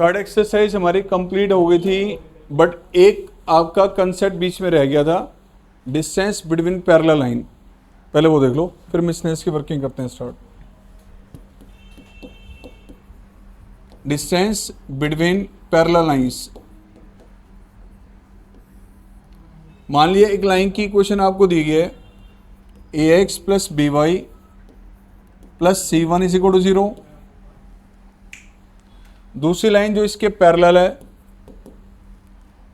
Third exercise हमारी complete हो गई थी, बट एक आपका कंसेप्ट बीच में रह गया था, डिस्टेंस बिटवीन पैरेलल लाइन। पहले वो देख लो, फिर मिसनेस की वर्किंग करते हैं start. Distance between parallel lines. मान लिया एक लाइन की इक्वेशन आपको दी गई है, A X plus B Y plus C one is equal to 0। दूसरी लाइन जो इसके पैरेलल है,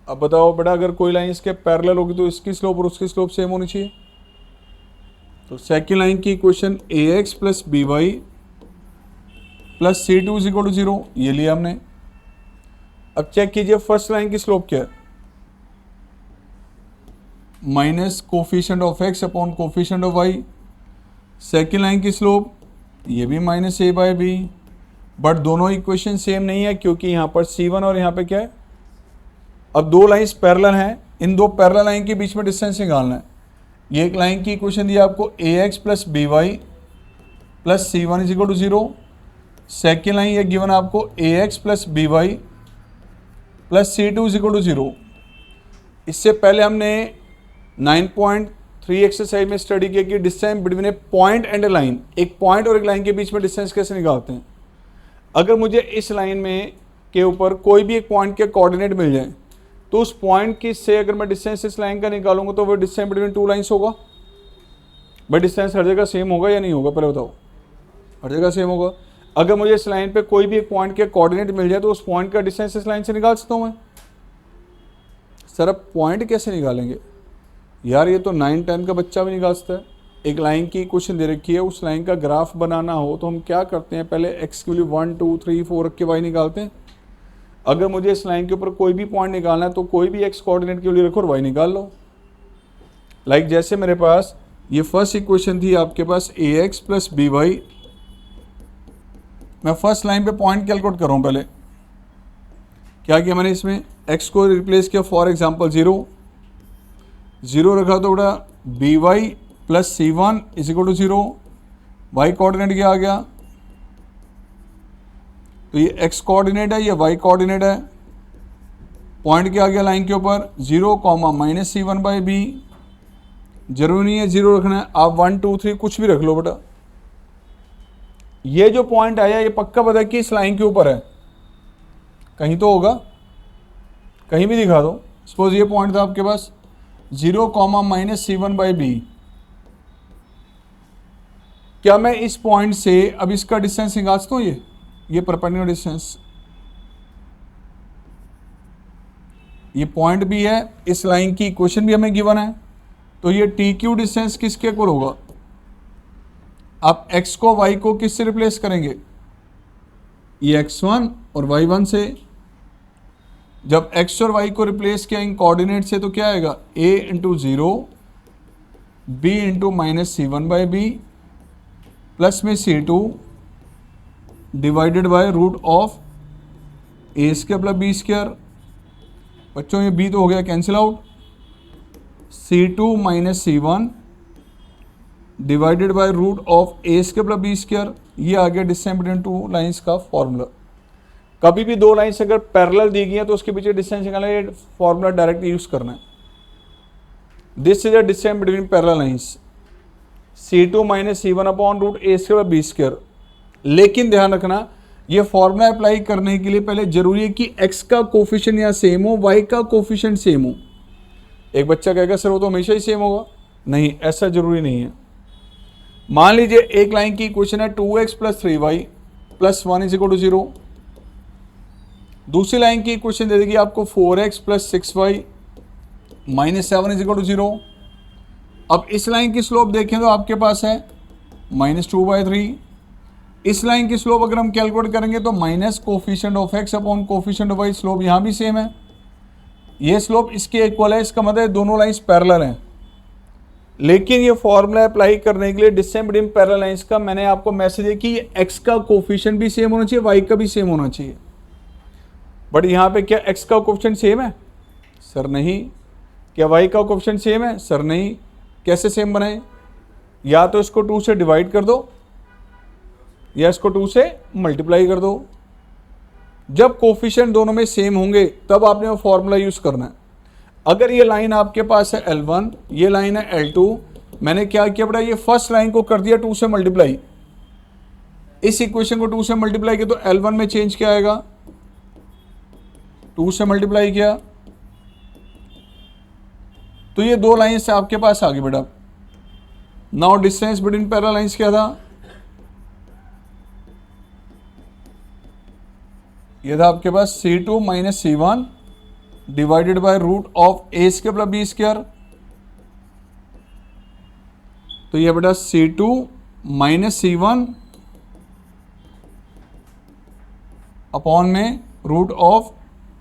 अब बताओ बेटा, अगर कोई लाइन इसके पैरेलल होगी तो इसकी स्लोप और उसकी स्लोप सेम होनी चाहिए। तो सेकेंड लाइन की equation A X plus B Y plus C two is equal to 0, ये लिया हमने। अब चेक कीजिए फर्स्ट लाइन की स्लोप क्या है, minus coefficient of X upon coefficient of Y. Second line की स्लोप ये भी minus A by B, but दोनों इक्वेशन सेम नहीं है क्योंकि यहाँ पर C1 और यहाँ पे क्या है। अब दो लाइंस पैरेलल हैं, इन दो पैरेलल लाइन के बीच में डिस्टेंस निकालना है। ये एक लाइन की इक्वेशन दी आपको A X plus B Y plus C1 is equal to 0। Second line ये गिवन आपको A X plus B Y plus C2 is equal to 0। इससे पहले हमने 9.3 एक्सरसाइज में स्टडी किया कि distance between A point and A line, एक point और एक लाइन के बीच में डिस्टेंस कैसे निकालते हैं। अगर मुझे इस लाइन में के ऊपर कोई भी एक पॉइंट के कोऑर्डिनेट मिल जाए तो उस पॉइंट की से अगर मैं डिस्टेंस इस लाइन का निकालूंगा तो वो डिस्टेंस बिटवीन टू लाइंस होगा। भाई डिस्टेंस हर जगह सेम होगा या नहीं होगा, पहले बताओ। हर जगह सेम होगा। अगर मुझे इस लाइन पे कोई भी एक पॉइंट के कोऑर्डिनेट मिल जाए तो उस पॉइंट का डिस्टेंस इस लाइन से निकाल सकता हूँ मैं। सर अब पॉइंट कैसे निकालेंगे यार, ये तो 9-10 का बच्चा भी निकाल सकता है। एक लाइन की क्वेश्चन दे रखी है, उस लाइन का ग्राफ बनाना हो तो हम क्या करते हैं, पहले एक्स की वैल्यू 1 2 3 4 रख के वाई निकालते हैं। अगर मुझे इस लाइन के ऊपर कोई भी पॉइंट निकालना है तो कोई भी एक्स कोऑर्डिनेट की वैल्यू रखो और वाई निकाल लो। लाइक जैसे मेरे पास ये फर्स्ट इक्वेशन थी आपके पास ए एक्स प्लस बी वाई। मैं फर्स्ट लाइन पे पॉइंट कैलकुलेट कर रहा हूँ। पहले क्या किया मैंने, इसमें एक्स को रिप्लेस किया, फॉर एग्जाम्पल 0 रखा तो बेटा B Y plus C1 is equal to 0। Y coordinate क्या आ गया, तो ये एक्स कोऑर्डिनेट है, ये वाई कोऑर्डिनेट है। पॉइंट क्या आ गया लाइन के ऊपर 0 माइनस C1 बाई बी। जरूरी नहीं है 0 रखना है, आप 1 2 3 कुछ भी रख लो बेटा। ये जो पॉइंट आया ये पक्का पता है कि इस लाइन के ऊपर है, कहीं तो होगा, कहीं भी दिखा दो। सपोज ये पॉइंट था आपके पास 0 माइनस C1 बाई बी। क्या मैं इस पॉइंट से अब इसका डिस्टेंस निकाल सकता हूँ, ये परपेंडिकुलर डिस्टेंस, ये पॉइंट भी है, इस लाइन की इक्वेशन भी हमें गिवन है। तो ये टी क्यू डिस्टेंस किसके इक्वल होगा। आप x को y को किससे रिप्लेस करेंगे, ये x1 और y1 से। जब x और y को रिप्लेस किया इन कोऑर्डिनेट से तो क्या आएगा, a into 0 b into minus C1 by B plus में C2 divided by root of A square plus B square. बच्चों ये b तो हो गया cancel out, C2 minus C1 divided by root of A square plus B square. ये आ गया distance between two lines का फॉर्मूला। कभी भी दो लाइंस अगर पैरेलल दी गई है तो उसके पीछे डिस्टेंस निकालना है, फॉर्मूला डायरेक्ट यूज करना है। This is the distance between parallel lines C2 minus C1 upon root A square B square. लेकिन ध्यान रखना ये फॉर्मूला अप्लाई करने के लिए पहले जरूरी है कि x का कोफिशिएंट या सेम हो, y का कोफिशिएंट सेम हो। एक बच्चा कहेगा सर वो तो हमेशा ही सेम होगा, नहीं ऐसा जरूरी नहीं है। मान लीजिए एक लाइन की इक्वेशन है 2x plus 3y plus 1 is equal to 0। दूसरी लाइन की इक्वेशन दे देगी आपको 4x plus 6y minus 7 is equal to 0। अब इस लाइन की स्लोप देखें तो आपके पास है -2/3। इस लाइन की स्लोप अगर हम कैलकुलेट करेंगे तो minus coefficient of x upon coefficient of y, slope यहाँ भी सेम है, ये स्लोप इसके इक्वल है। इसका मतलब दोनों लाइंस पैरेलल हैं। लेकिन ये फॉर्मूला अप्लाई करने के लिए डिस्टेंस बिटवीन पैरेलल लाइंस का मैंने आपको मैसेज है कि x का कोफिशिएंट भी सेम होना चाहिए, y का भी सेम होना चाहिए। बट यहाँ पे क्या x का कोफिशिएंट सेम है, सर नहीं। क्या y का कोफिशिएंट सेम है, सर नहीं। कैसे सेम बनाए, या तो इसको 2 से डिवाइड कर दो या इसको 2 से मल्टीप्लाई कर दो। जब कोफिशिएंट दोनों में सेम होंगे तब आपने वो फॉर्मूला यूज करना है। अगर ये लाइन आपके पास है L1, ये लाइन है L2, मैंने क्या किया बेटा, ये फर्स्ट लाइन को कर दिया 2 से मल्टीप्लाई, इस इक्वेशन को 2 से मल्टीप्लाई किया तो L1 में चेंज क्या आएगा, 2 से मल्टीप्लाई किया तो ये 2 लाइन से आपके पास आ गई बेटा। Now distance between parallel lines क्या था, ये था आपके पास C2 minus C1 divided by root of A square plus B square. तो ये बेटा C2 माइनस C1 अपॉन में root of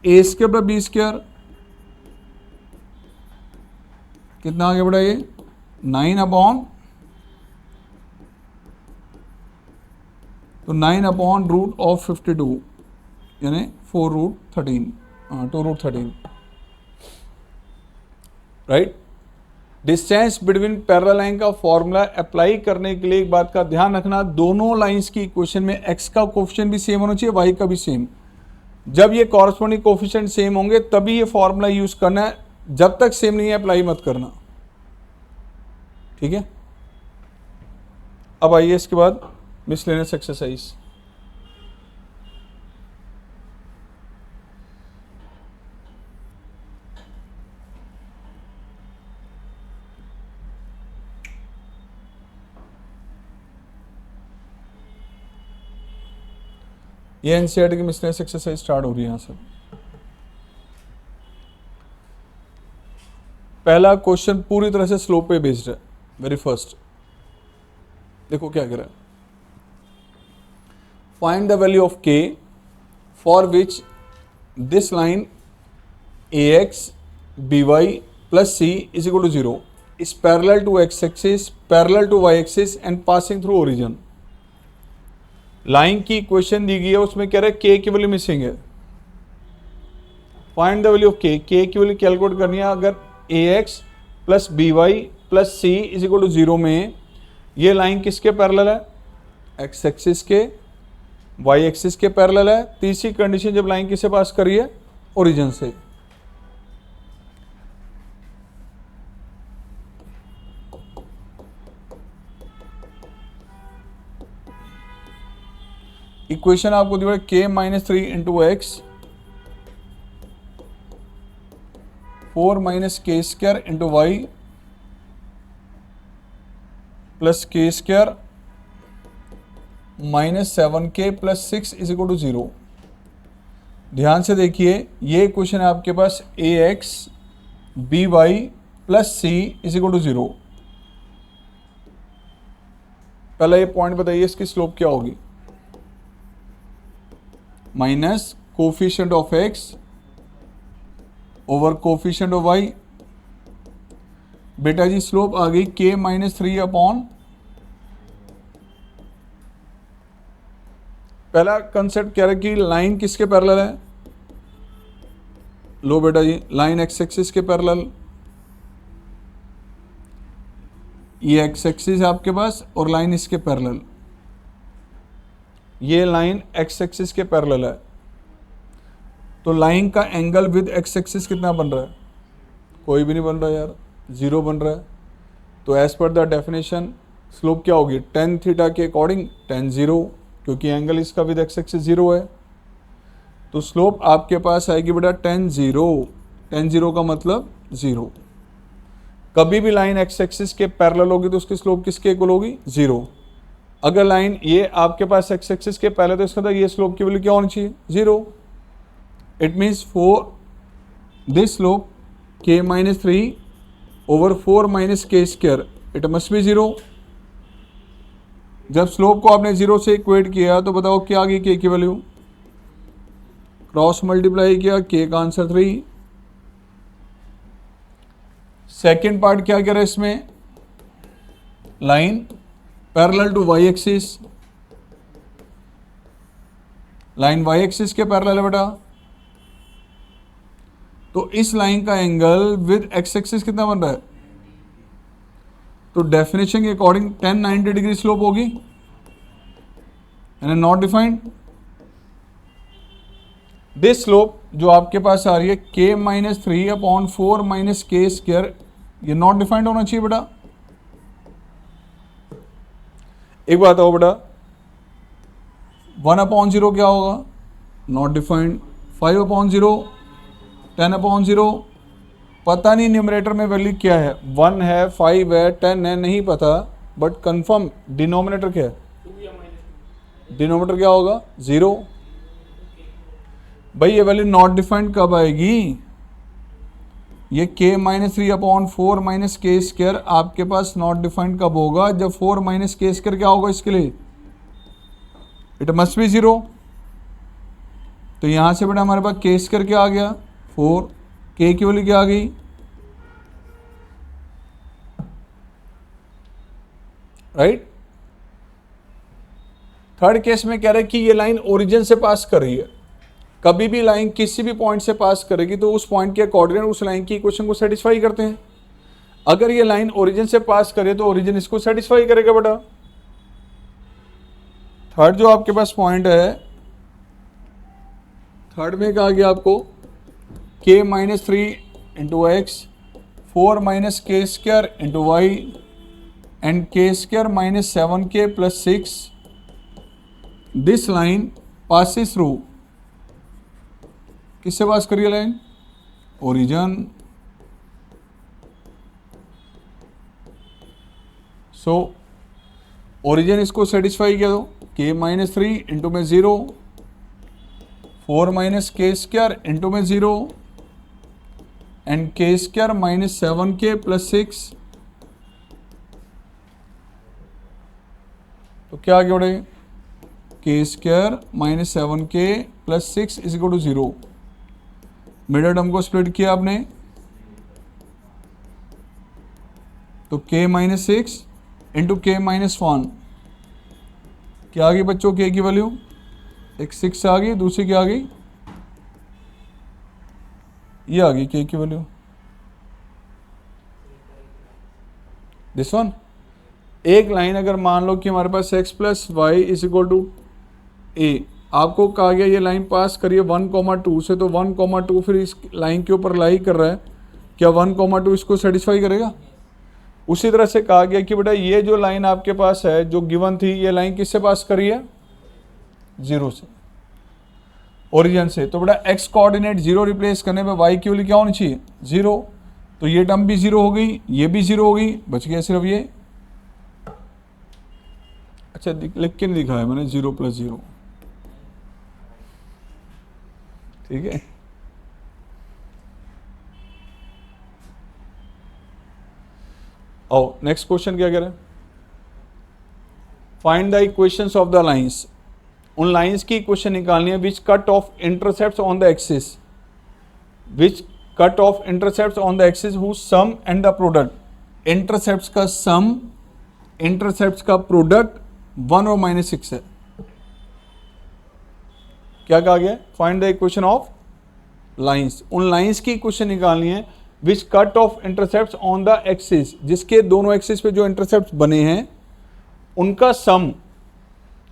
A square plus B square, कितना आ गया बेटा ये 9 अपॉन, तो 9 अपॉन रूट ऑफ 52 यानी 4 root 13, 2 root 13, right. Distance between parallel line का फॉर्मूला अप्लाई करने के लिए एक बात का ध्यान रखना, दोनों लाइंस की इक्वेशन में x का कोफिशिएंट भी सेम होना चाहिए, y का भी सेम। जब ये कॉरस्पॉन्डिंग कोफिशिएंट सेम होंगे तभी ये फॉर्मूला यूज करना है, जब तक सेम नहीं है अप्लाई मत करना, ठीक है। अब आइए इसके बाद मिसलेनियस एक्सरसाइज। ये एनसीईआरटी की मिसलेनियस एक्सरसाइज स्टार्ट हो रही है यहां से। पहला क्वेश्चन पूरी तरह से स्लोप पे बेस्ड है। वेरी फर्स्ट देखो क्या कह रहा है, फाइंड द वैल्यू ऑफ के for which this line ax by plus c is equal to 0 is parallel to x axis, parallel to y axis and passing through origin। Line की equation दी गई है, उसमें कह रहा है k की वैल्यू मिसिंग है। Find the value of k, k की वैल्यू कैलकुलेट करनी है। अगर ax plus by plus c is equal to 0 में ये लाइन किसके पैरेलल है, x एक्सिस के, y एक्सिस के पैरेलल है। तीसरी कंडीशन जब लाइन किससे पास कर रही है, ओरिजिन से। इक्वेशन आपको दिया है k minus 3 into X 4 minus K square into Y plus K square minus 7k plus 6 is equal to 0। ध्यान से देखिए, ये इक्वेशन है आपके पास ax by plus c is equal to 0। पहला ये पॉइंट बताइए, इसकी स्लोप क्या होगी, minus coefficient of x over coefficient of y। बेटा जी स्लोप आ गई k माइनस 3 अपॉन, पहला कंसेप्ट कह रहा है कि लाइन किसके पैरेलल है, लो बेटा जी लाइन x एक्सिस के पैरेलल, ये x एक्सिस है आपके पास और लाइन इसके पैरेलल, ये लाइन x एक्सिस के पैरेलल है। तो लाइन का एंगल विद x एक्सिस कितना बन रहा है, कोई भी नहीं बन रहा यार, 0 बन रहा है। तो as per the definition slope क्या होगी, tan थीटा के अकॉर्डिंग tan 0, क्योंकि एंगल इसका विद x एक्सिस 0 है। तो स्लोप आपके पास आएगी बेटा tan 0 का मतलब 0। कभी भी लाइन x एक्सिस के पैरेलल होगी तो उसकी स्लोप किसके इक्वल होगी, 0। अगर लाइन ये आपके पास x एक्सिस के पहले, तो इसका मतलब ये स्लोप की वैल्यू क्या होनी चाहिए, 0। It means for this slope k minus 3 over 4 minus K square it must be 0। जब स्लोप को आपने 0 से इक्वेट किया तो बताओ क्या आ गई k की वैल्यू, क्रॉस मल्टीप्लाई किया, k का आंसर 3। सेकेंड पार्ट क्या कह रहा है इसमें, line parallel to y axis, line y axis के पैरेलल है बेटा। तो इस लाइन का एंगल विद x एक्सिस कितना बन रहा है, तो डेफिनेशन के अकॉर्डिंग tan 90 डिग्री स्लोप होगी, यानी नॉट डिफाइंड। दिस स्लोप जो आपके पास आ रही है k minus 3/4 minus K square, ये नॉट डिफाइंड होना चाहिए बेटा। एक बात आओ बेटा, 1/0 क्या होगा, नॉट डिफाइंड। 5/0, 10/0, पता नहीं न्यूमरेटर में वैल्यू क्या है, 1 है, 5 है, 10 है, नहीं पता, बट कंफर्म डिनोमिनेटर क्या है, डिनोमिनेटर क्या होगा 0। भाई ये वैल्यू नॉट डिफाइंड कब आएगी, ये k minus 3/4 minus K square आपके पास नॉट डिफाइंड कब होगा, जब 4 माइनस के स्क्वायर क्या होगा इसके लिए, इट मस्ट बी 0। तो यहां से बेटा हमारे पास के स्क्वायर क्या आ गया 4, k की वैल्यू क्या आ गई, राइट। थर्ड केस में कह रहे हैं कि ये लाइन ओरिजिन से पास कर रही है, कभी भी लाइन किसी भी पॉइंट से पास करेगी तो उस पॉइंट के कोऑर्डिनेट उस लाइन की इक्वेशन को सेटिस्फाई करते हैं। अगर ये लाइन ओरिजिन से पास करे तो ओरिजिन इसको सेटिस्फाई करेगा बेटा। थर्ड जो आपके पास पॉइंट है, थर्ड में कहा गया आपको k minus 3 into X, 4 minus K square into Y and के square minus 7k plus 6, this line passes through, किससे पास करिए लाइन, ओरिजिन। सो ओरिजिन इसको सेटिस्फाई किया दो, k माइनस 3 इंटू में 0, 4 माइनस के स्क्वायर इंटू में 0 एंड के square minus 7k plus 6, तो क्या आगे बढ़े, k square minus 7k plus 6 is equal to 0। Middle term को स्प्लिट किया आपने तो k minus 6 into k minus 1, क्या आ गई बच्चों k की वैल्यू, एक 6 आ गई, दूसरी क्या आ गई, ये आ गई k की वैल्यू, दिस वन। एक लाइन अगर मान लो कि हमारे पास x plus Y is equal to A, आपको कहा गया ये लाइन पास करिए 1,2 से, तो 1,2 फिर इस लाइन के ऊपर लाई कर रहा है, क्या 1,2 इसको सेटिस्फाई करेगा। उसी तरह से कहा गया कि बेटा ये जो लाइन आपके पास है जो गिवन थी, ये लाइन किससे पास करी है, 0 से, ओरिजिन से। तो बेटा x कोऑर्डिनेट 0 रिप्लेस करने पे y की वैल्यू क्या होनी चाहिए 0, तो ये टर्म भी 0 हो गई, ये भी 0 हो गई, बच गया सिर्फ ये। अच्छा लिख के नहीं दिखाया मैंने 0 प्लस 0, ठीक है। आओ नेक्स्ट क्वेश्चन क्या कह रहे हैं, find the equations of the lines, उन लाइंस की इक्वेशन निकालनी है which cut off intercepts on the axis, which cut off intercepts on the axis who sum and the product, intercepts का सम, इंटरसेप्ट्स का प्रोडक्ट 1 और -6 है। क्या कहा गया, find the equation of lines, उन लाइंस की इक्वेशन निकालनी है which cut off intercepts on the axis, जिसके दोनों एक्सिस पे जो इंटरसेप्ट्स बने हैं उनका सम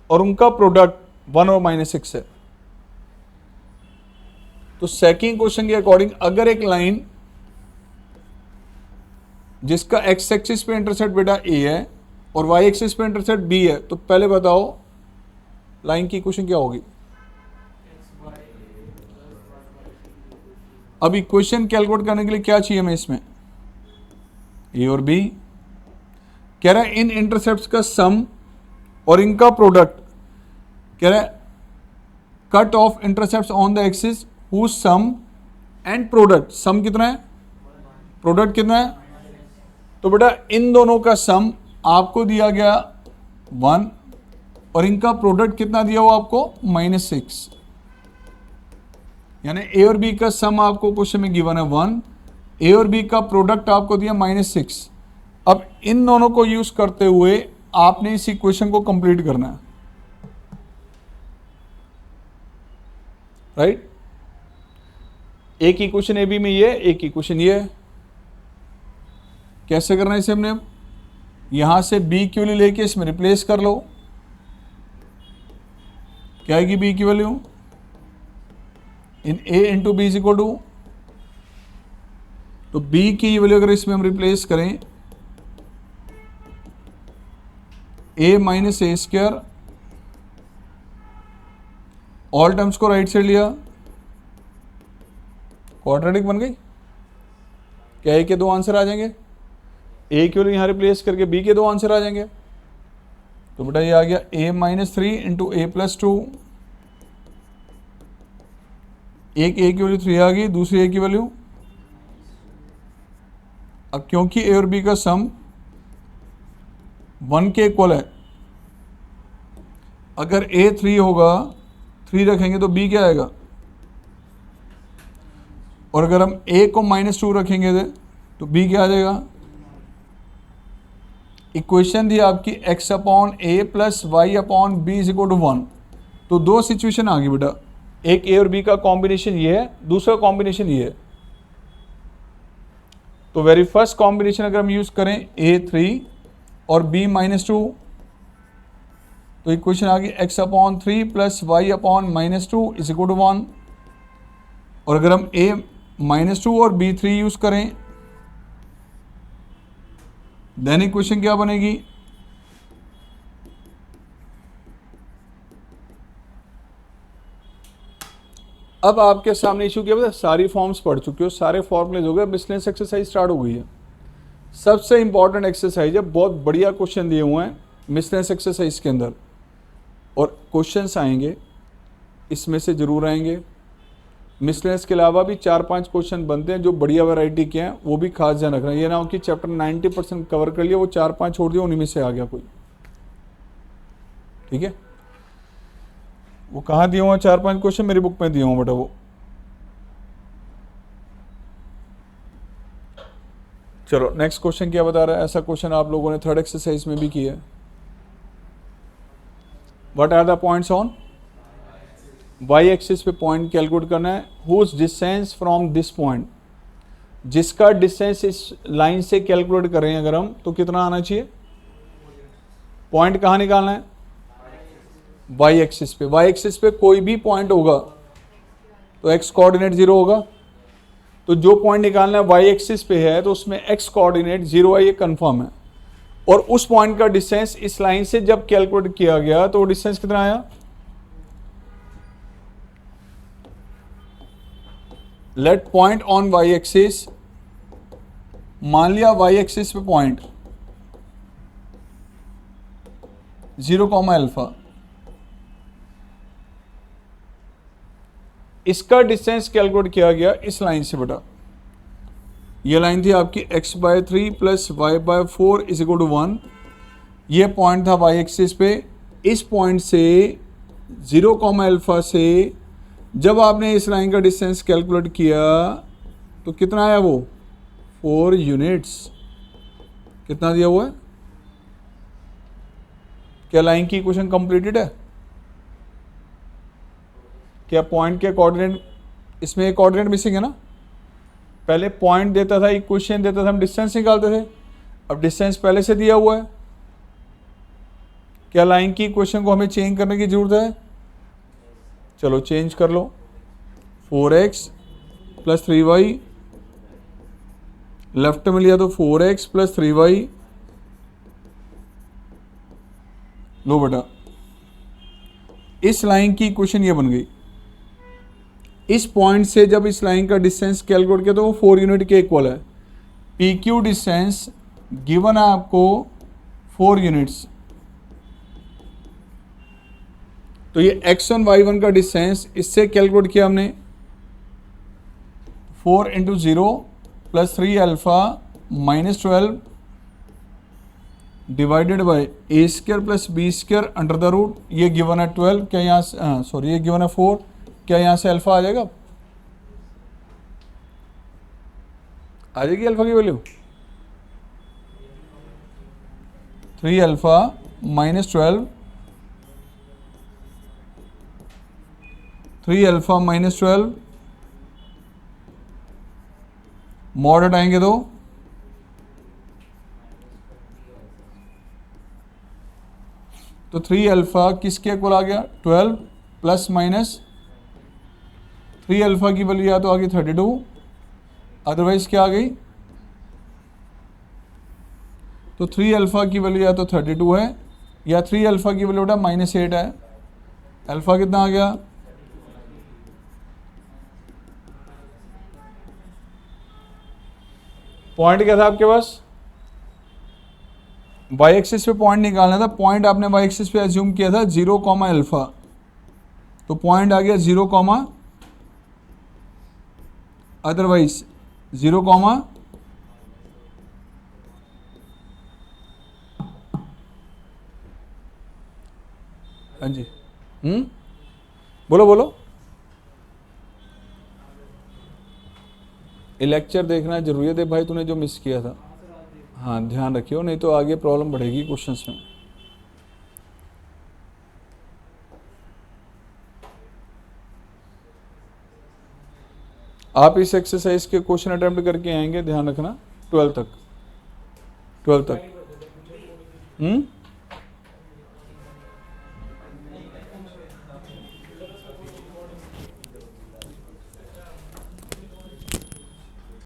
और उनका प्रोडक्ट 1 और -6 है। तो सेकंड क्वेश्चन के अकॉर्डिंग अगर एक लाइन जिसका एक्स एक्सिस पे इंटरसेप्ट बेटा ए है और वाई एक्सिस पे इंटरसेप्ट बी है, तो पहले बताओ लाइन की इक्वेशन क्या होगी। अब इक्वेशन कैलकुलेट करने के लिए क्या चाहिए हमें, इसमें ए और बी, कह रहा है इन इंटरसेप्ट्स का सम और इनका प्रोडक्ट, कह रहा है cut off intercepts on the axis who sum and product, sum कितना है, प्रोडक्ट कितना है, तो बेटा इन दोनों का सम आपको दिया गया 1 और इनका प्रोडक्ट कितना दिया हुआ आपको -6, यानी ए और बी का सम आपको क्वेश्चन में गिवन है 1, ए और बी का प्रोडक्ट आपको दिया -6। अब इन दोनों को यूज करते हुए आपने इस इक्वेशन को कंप्लीट करना है, राइट। एक इक्वेशन ए बी में ये, एक इक्वेशन ये, कैसे करना है इसे, हमने यहां से बी की वैल्यू लेके इसमें रिप्लेस कर लो, क्या आएगी बी की value, in a into b is equal to, तो b की वैल्यू अगर इसमें हम रिप्लेस करें a minus a squared, all terms को राइट साइड लिया, क्वाड्रेटिक बन गई। क्या ए के दो आंसर आ जाएंगे, ए की वैल्यू यहाँ रिप्लेस करके बी के दो आंसर आ जाएंगे। तो बेटा ये आ गया a minus three into A plus two, एक ए की वैल्यू 3 आ गई, दूसरी ए की वैल्यू, अब क्योंकि ए और बी का सम 1 के इक्वल है, अगर ए 3 होगा, 3 रखेंगे तो बी क्या आएगा, और अगर हम a को -2 रखेंगे तो b क्या आ जाएगा। इक्वेशन दी आपकी x upon a plus y upon b is equal to 1। तो दो सिचुएशन आ गई बेटा, एक a और b का कॉम्बिनेशन ये है, दूसरा कॉम्बिनेशन ये है। तो वेरी फर्स्ट कॉम्बिनेशन अगर हम यूज करें a3 और b -2, तो इक्वेशन आ गई x upon 3 plus y upon -2 is equal to 1। और अगर हम a -2 और b3 यूज करें, देन इक्वेशन क्या बनेगी, अब आपके सामने इशू क्या पता, सारी फॉर्म्स पढ़ चुके हो, सारे फॉर्मूलेज हो गए, मिसलेनियस एक्सरसाइज स्टार्ट हो गई है। सबसे इंपॉर्टेंट एक्सरसाइज है, बहुत बढ़िया क्वेश्चन दिए हुए हैं मिसलेनियस एक्सरसाइज के अंदर, और क्वेश्चंस आएंगे इसमें से जरूर आएंगे। मिसलेनियस के अलावा भी 4-5 क्वेश्चन बनते हैं जो बढ़िया वैरायटी के हैं, वो भी खास ध्यान रखना। ये ना हो कि चैप्टर 90% कवर कर लिया, वो 4-5 छोड़ दिया, उन्हीं में से आ गया कोई। ठीक है, वो कहाँ दिए हुए 4-5 क्वेश्चन, मेरी बुक में दिए हुए बेटा वो। चलो नेक्स्ट क्वेश्चन क्या बता रहा है, ऐसा क्वेश्चन आप लोगों ने थर्ड एक्सरसाइज में भी किया है। What are the points on y axis पे पॉइंट कैलकुलेट करना है। Whose distance from this point, जिसका डिस्टेंस इस लाइन से कैलकुलेट करें अगर हम, तो कितना आना चाहिए। पॉइंट कहाँ निकालना है, वाई एक्सिस पे। वाई एक्सिस पे कोई भी पॉइंट होगा तो एक्स कोऑर्डिनेट 0 होगा, तो जो पॉइंट निकालना है वाई एक्सिस पे है तो उसमें एक्स कोऑर्डिनेट 0 है, ये कंफर्म है। और उस पॉइंट का डिस्टेंस इस लाइन से जब कैलकुलेट किया गया तो डिस्टेंस कितना आया, let point on y axis, मान लिया वाई एक्सिस पे पॉइंट 0, अल्फा, इसका डिस्टेंस कैलकुलेट किया गया इस लाइन से बेटा। ये लाइन थी आपकी x/3 plus y/4 is equal to 1। ये पॉइंट था वाई एक्सिस पे। इस पॉइंट से 0, अल्फा से जब आपने इस लाइन का डिस्टेंस कैलकुलेट किया तो कितना आया, वो 4 यूनिट्स। कितना दिया हुआ है, क्या लाइन की इक्वेशन कंप्लीटेड है, क्या पॉइंट के कोऑर्डिनेट, इसमें एक कोऑर्डिनेट मिसिंग है ना। पहले पॉइंट देता था, इक्वेशन देता था, हम डिस्टेंस निकालते थे, अब डिस्टेंस पहले से दिया हुआ है। क्या लाइन की इक्वेशन को हमें चेंज करने की जरूरत है, चलो चेंज कर लो। 4x प्लस 3y, लेफ्ट में लिया तो 4x प्लस 3y, लो बेटा इस लाइन की इक्वेशन ये बन गई। इस पॉइंट से जब इस लाइन का डिस्टेंस कैलकुलेट किया तो वो 4 यूनिट के इक्वल है। पी क्यू डिस्टेंस गिवन है आपको 4 यूनिट्स, तो ये x1 y1 का डिस्टेंस इससे कैलकुलेट किया हमने 4 into 0 plus 3 alpha minus 12 divided by a square plus B squared under the root. ये गिवन है 12, क्या यहाँ से सॉरी ये गिवन है 4, क्या यहाँ से अल्फा आ जाएगा, आ जाएगी अल्फा की value 3 alpha minus 12, 3 alpha minus 12 mod हटाएंगे तो 3 अल्फा किसके इक्वल आ गया 12 प्लस माइनस 3 अल्फ़ा की वैल्यू या तो आ गई 32, अदरवाइज क्या आ गई, तो 3 अल्फ़ा की वैल्यू या तो 32 है या 3 अल्फ़ा की वैल्यू बेटा -8 है। अल्फ़ा कितना आ गया, पॉइंट क्या था आपके पास, वाई एक्सिस पे पॉइंट निकालना था। पॉइंट आपने वाई एक्सिस पे एज्यूम किया था 0, अल्फ़ा, तो पॉइंट आ गया 0, अदरवाइज 0, हाँ जी, बोलो बोलो। ये लेक्चर देखना जरूरी है भाई, तूने जो मिस किया था। हाँ ध्यान रखियो, नहीं तो आगे प्रॉब्लम बढ़ेगी क्वेश्चंस में। आप इस एक्सरसाइज के क्वेश्चन अटेम्प्ट करके आएंगे, ध्यान रखना, 12 तक।